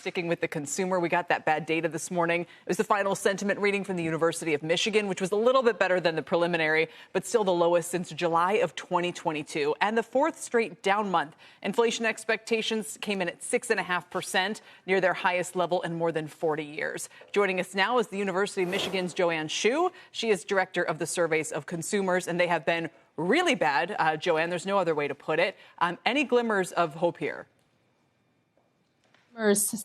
Sticking with the consumer, we got that bad data this morning. It was the final sentiment reading from the University of Michigan, which was a little bit better than the preliminary, but still the lowest since July of 2022. And the fourth straight down month. Inflation expectations came in at 6.5%, near their highest level in more than 40 years. Joining us now is the University of Michigan's Joanne. She is director of the surveys of consumers, and they have been really bad. Joanne, there's no other way to put it. Any glimmers of hope here?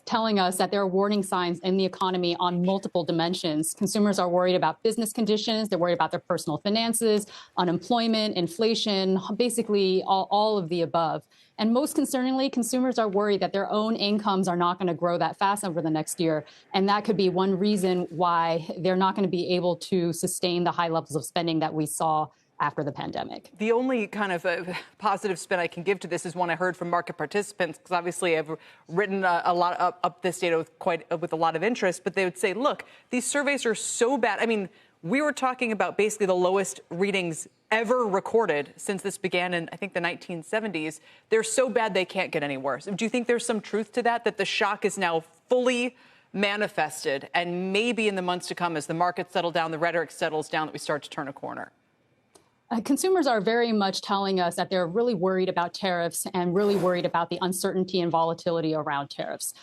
Telling us that there are warning signs in the economy on multiple dimensions. Consumers are worried about business conditions. They're worried about their personal finances, unemployment, inflation, basically all of the above. And most concerningly, consumers are worried that their own incomes are not going to grow that fast over the next year. And that could be one reason why they're not going to be able to sustain the high levels of spending that we saw after the pandemic. The only kind of positive spin I can give to this is one I heard from market participants, because obviously I've written a lot up this data with a lot of interest, but they would say, look, these surveys are so bad. I mean, we were talking about basically the lowest readings ever recorded since this began in, I think, the 1970s. They're so bad they can't get any worse. Do you think there's some truth to that the shock is now fully manifested, and maybe in the months to come, as the markets settle down, the rhetoric settles down, that we start to turn a corner? Consumers are very much telling us that they're really worried about tariffs and really worried about the uncertainty and volatility around tariffs.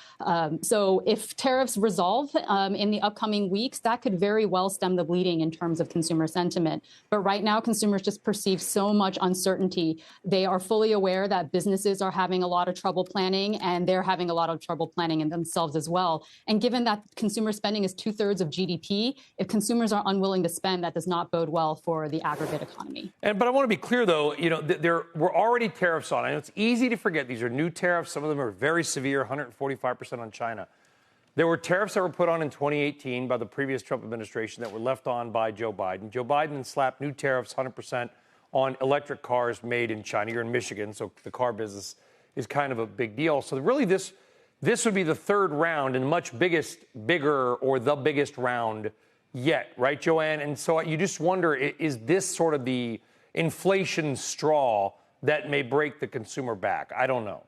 So if tariffs resolve in the upcoming weeks, that could very well stem the bleeding in terms of consumer sentiment. But right now, consumers just perceive so much uncertainty. They are fully aware that businesses are having a lot of trouble planning, and they're having a lot of trouble planning in themselves as well. And given that consumer spending is 2/3 of GDP, if consumers are unwilling to spend, that does not bode well for the aggregate economy. But I want to be clear, though, there were already tariffs on. I know it's easy to forget these are new tariffs. Some of them are very severe, 145% on China. There were tariffs that were put on in 2018 by the previous Trump administration that were left on by Joe Biden. Joe Biden slapped new tariffs, 100% on electric cars made in China. You're in Michigan, so the car business is kind of a big deal. So really this would be the third round and bigger or the biggest round yet, right, Joanne? And so you just wonder, is this sort of the inflation straw that may break the consumer back? I don't know.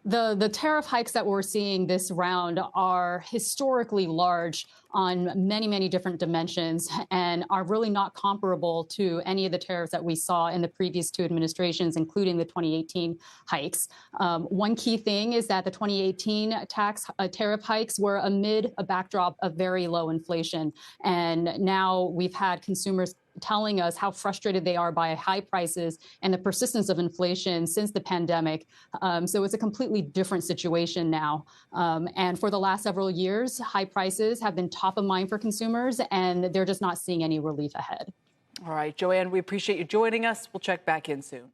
The tariff hikes that we're seeing this round are historically large on many, many different dimensions and are really not comparable to any of the tariffs that we saw in the previous two administrations, including the 2018 hikes. One key thing is that the 2018 tariff hikes were amid a backdrop of very low inflation. And now we've had consumers telling us how frustrated they are by high prices and the persistence of inflation since the pandemic. So it's a completely different situation now. And for the last several years, high prices have been top of mind for consumers, and they're just not seeing any relief ahead. All right, Joanne, we appreciate you joining us. We'll check back in soon.